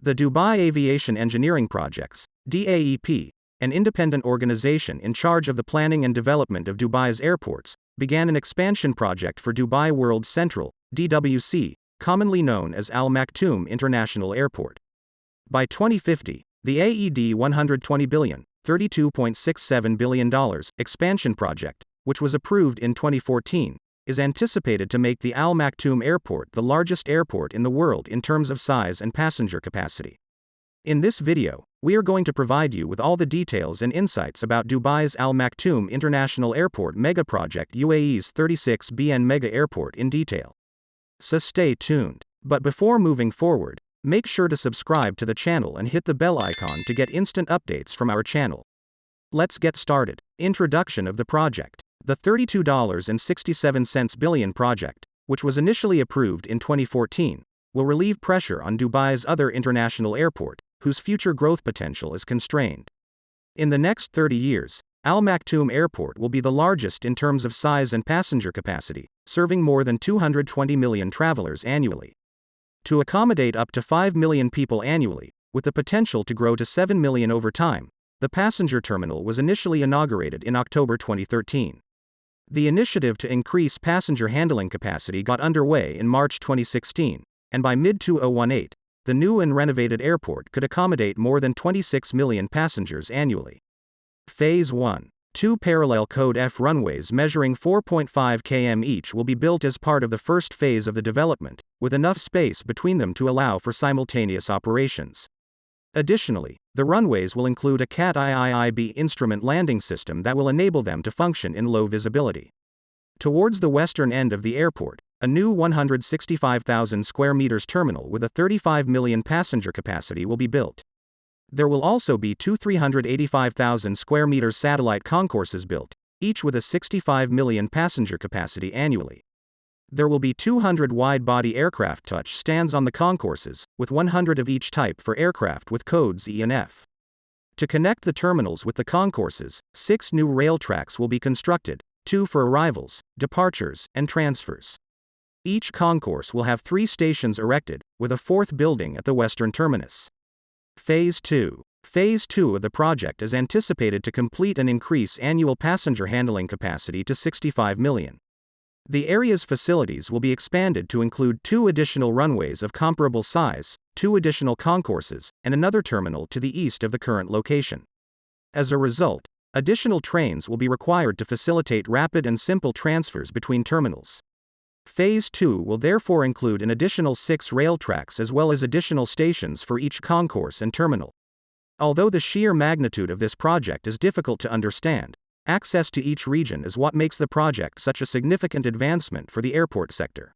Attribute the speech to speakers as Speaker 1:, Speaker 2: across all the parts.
Speaker 1: The Dubai Aviation Engineering Projects, DAEP, an independent organization in charge of the planning and development of Dubai's airports, began an expansion project for Dubai World Central, DWC, commonly known as Al Maktoum International Airport. By 2050, the AED $120 billion, $32.67 billion expansion project, which was approved in 2014, is anticipated to make the Al Maktoum Airport the largest airport in the world in terms of size and passenger capacity. In this video, we are going to provide you with all the details and insights about Dubai's Al Maktoum International Airport megaproject, UAE's 36BN mega airport in detail. So stay tuned. But before moving forward, make sure to subscribe to the channel and hit the bell icon to get instant updates from our channel. Let's get started. Introduction of the project. The $32.67 billion project, which was initially approved in 2014, will relieve pressure on Dubai's other international airport, whose future growth potential is constrained. In the next 30 years, Al Maktoum Airport will be the largest in terms of size and passenger capacity, serving more than 220 million travelers annually. To accommodate up to 5 million people annually, with the potential to grow to 7 million over time, the passenger terminal was initially inaugurated in October 2013. The initiative to increase passenger handling capacity got underway in March 2016, and by mid-2018, the new and renovated airport could accommodate more than 26 million passengers annually. Phase 1. 2 parallel Code F runways measuring 4.5 km each will be built as part of the first phase of the development, with enough space between them to allow for simultaneous operations. Additionally, the runways will include a CAT IIIB instrument landing system that will enable them to function in low visibility. Towards the western end of the airport, a new 165,000 square meters terminal with a 35 million passenger capacity will be built. There will also be two 385,000 square meters satellite concourses built, each with a 65 million passenger capacity annually. There will be 200 wide-body aircraft touch stands on the concourses, with 100 of each type for aircraft with codes E and F. To connect the terminals with the concourses, 6 new rail tracks will be constructed, 2 for arrivals, departures, and transfers. Each concourse will have 3 stations erected, with a 4th building at the western terminus. Phase 2. Phase 2 of the project is anticipated to complete and increase annual passenger handling capacity to 65 million. The area's facilities will be expanded to include 2 additional runways of comparable size, 2 additional concourses, and another terminal to the east of the current location. As a result, additional trains will be required to facilitate rapid and simple transfers between terminals. Phase 2 will therefore include an additional 6 rail tracks as well as additional stations for each concourse and terminal. Although the sheer magnitude of this project is difficult to understand, access to each region is what makes the project such a significant advancement for the airport sector.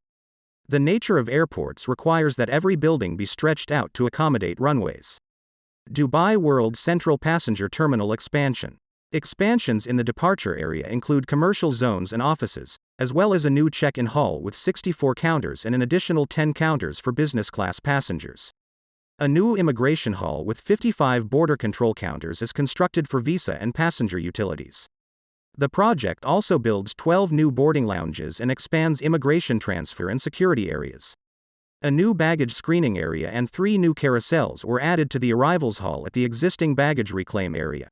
Speaker 1: The nature of airports requires that every building be stretched out to accommodate runways. Dubai World Central Passenger Terminal Expansion. Expansions in the departure area include commercial zones and offices, as well as a new check-in hall with 64 counters and an additional 10 counters for business class passengers. A new immigration hall with 55 border control counters is constructed for visa and passenger utilities. The project also builds 12 new boarding lounges and expands immigration transfer and security areas. A new baggage screening area and 3 new carousels were added to the arrivals hall at the existing baggage reclaim area.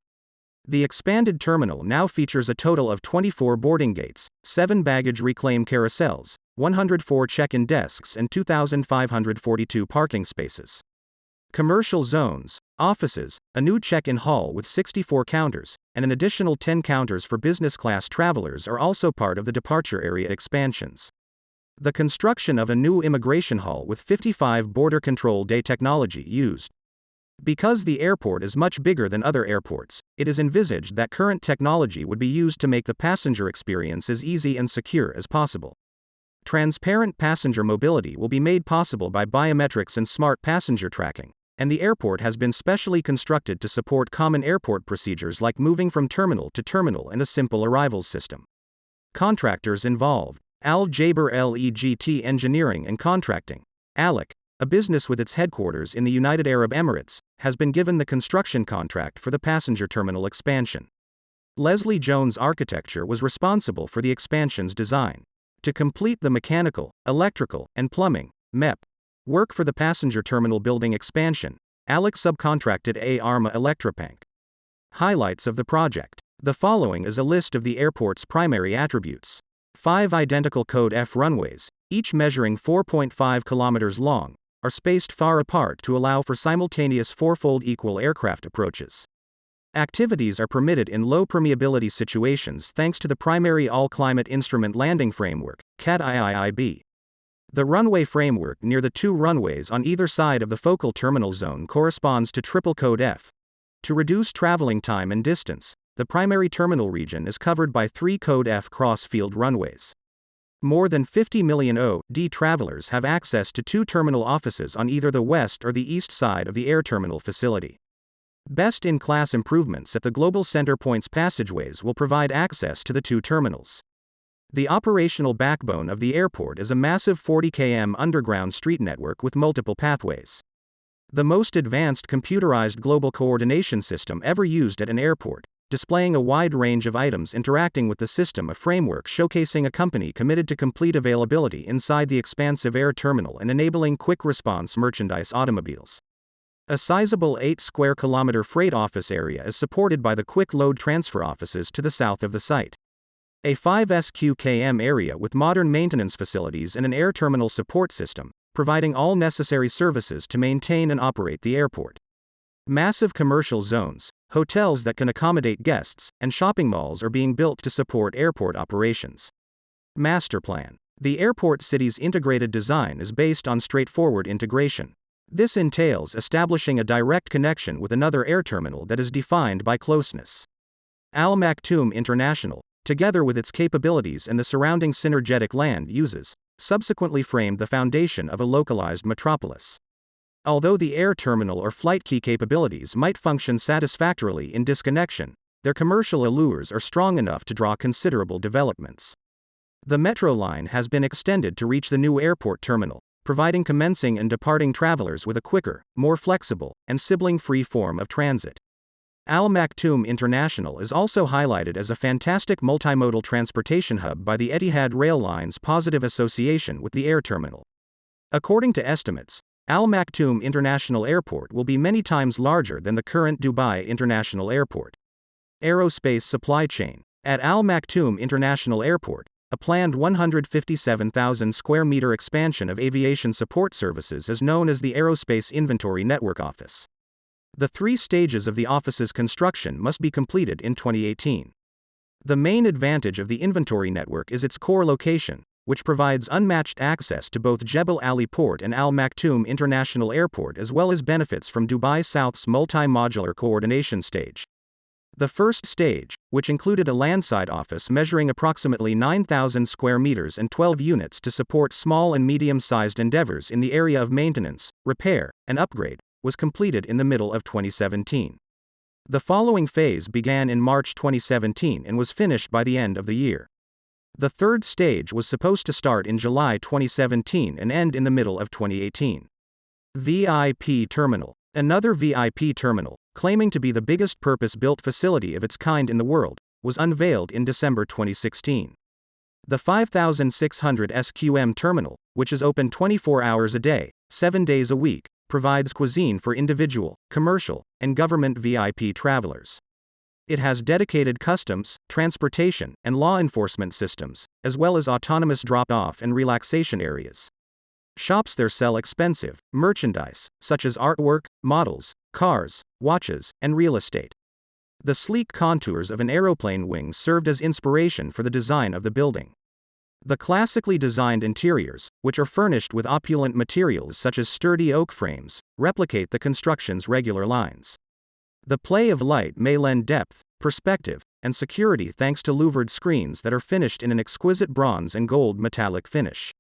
Speaker 1: The expanded terminal now features a total of 24 boarding gates, 7 baggage reclaim carousels, 104 check-in desks and 2,542 parking spaces. Commercial zones, offices, a new check-in hall with 64 counters, and an additional 10 counters for business class travelers are also part of the departure area expansions. The construction of a new immigration hall with 55 border control day technology used. Because the airport is much bigger than other airports, it is envisaged that current technology would be used to make the passenger experience as easy and secure as possible. Transparent passenger mobility will be made possible by biometrics and smart passenger tracking, and the airport has been specially constructed to support common airport procedures like moving from terminal to terminal and a simple arrivals system. Contractors involved. Al Jaber LEGT Engineering and Contracting, ALEC, a business with its headquarters in the United Arab Emirates, has been given the construction contract for the passenger terminal expansion. Leslie Jones Architecture was responsible for the expansion's design. To complete the mechanical, electrical, and plumbing (MEP) work for the passenger terminal building expansion, ALEC subcontracted A. Arma Electropank. Highlights of the project. The following is a list of the airport's primary attributes. 5 identical Code F runways, each measuring 4.5 kilometers long, are spaced far apart to allow for simultaneous fourfold equal aircraft approaches. Activities are permitted in low permeability situations thanks to the Primary All-Climate Instrument Landing Framework, CAD-IIIB. The runway framework near the 2 runways on either side of the focal terminal zone corresponds to triple Code F. To reduce traveling time and distance, the primary terminal region is covered by 3 Code F cross-field runways. More than 50 million O.D. travelers have access to 2 terminal offices on either the west or the east side of the air terminal facility. Best-in-class improvements at the Global Center Points passageways will provide access to the 2 terminals. The operational backbone of the airport is a massive 40 km underground street network with multiple pathways. The most advanced computerized global coordination system ever used at an airport, displaying a wide range of items interacting with the system, a framework showcasing a company committed to complete availability inside the expansive air terminal and enabling quick response merchandise automobiles. A sizable 8 square kilometer freight office area is supported by the quick load transfer offices to the south of the site. A 5 sq.km area with modern maintenance facilities and an air terminal support system, providing all necessary services to maintain and operate the airport. Massive commercial zones, hotels that can accommodate guests, and shopping malls are being built to support airport operations. Master plan. The airport city's integrated design is based on straightforward integration. This entails establishing a direct connection with another air terminal that is defined by closeness. Al Maktoum International, together with its capabilities and the surrounding synergetic land uses, subsequently framed the foundation of a localized metropolis. Although the air terminal or flight key capabilities might function satisfactorily in disconnection, their commercial allures are strong enough to draw considerable developments. The metro line has been extended to reach the new airport terminal, providing commencing and departing travelers with a quicker, more flexible, and sibling-free form of transit. Al Maktoum International is also highlighted as a fantastic multimodal transportation hub by the Etihad Rail Line's positive association with the air terminal. According to estimates, Al Maktoum International Airport will be many times larger than the current Dubai International Airport. Aerospace supply chain. At Al Maktoum International Airport, a planned 157,000 square meter expansion of aviation support services is known as the Aerospace Inventory Network Office. The 3 stages of the office's construction must be completed in 2018. The main advantage of the inventory network is its core location, which provides unmatched access to both Jebel Ali Port and Al Maktoum International Airport, as well as benefits from Dubai South's multi-modular coordination stage. The first stage, which included a landside office measuring approximately 9,000 square meters and 12 units to support small and medium-sized endeavors in the area of maintenance, repair, and upgrade, was completed in the middle of 2017. The following phase began in March 2017 and was finished by the end of the year. The third stage was supposed to start in July 2017 and end in the middle of 2018. VIP Terminal. Another VIP terminal, claiming to be the biggest purpose-built facility of its kind in the world, was unveiled in December 2016. The 5,600 SQM terminal, which is open 24 hours a day, 7 days a week, provides cuisine for individual, commercial, and government VIP travelers. It has dedicated customs, transportation, and law enforcement systems, as well as autonomous drop-off and relaxation areas. Shops there sell expensive merchandise, such as artwork, models, cars, watches, and real estate. The sleek contours of an aeroplane wing served as inspiration for the design of the building. The classically designed interiors, which are furnished with opulent materials such as sturdy oak frames, replicate the construction's regular lines. The play of light may lend depth, perspective, and security thanks to louvered screens that are finished in an exquisite bronze and gold metallic finish.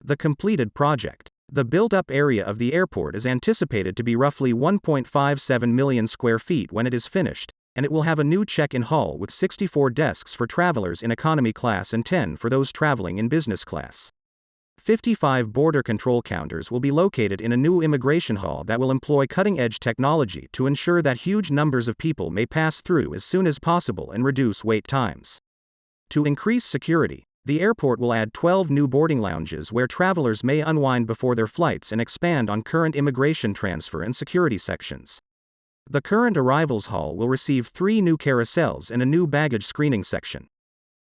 Speaker 1: The completed project. The built-up area of the airport is anticipated to be roughly 1.57 million square feet when it is finished, and it will have a new check-in hall with 64 desks for travelers in economy class and 10 for those traveling in business class. 55 border control counters will be located in a new immigration hall that will employ cutting-edge technology to ensure that huge numbers of people may pass through as soon as possible and reduce wait times. To increase security, The airport will add 12 new boarding lounges where travelers may unwind before their flights and expand on current immigration transfer and security sections. The current arrivals hall will receive 3 new carousels and a new baggage screening section.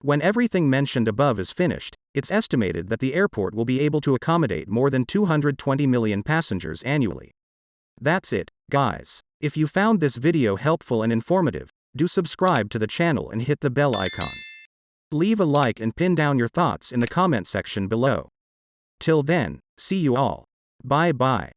Speaker 1: When everything mentioned above is finished, it's estimated that the airport will be able to accommodate more than 220 million passengers annually. That's it, guys. If you found this video helpful and informative, do subscribe to the channel and hit the bell icon. Leave a like and pin down your thoughts in the comment section below. Till then, see you all. Bye bye.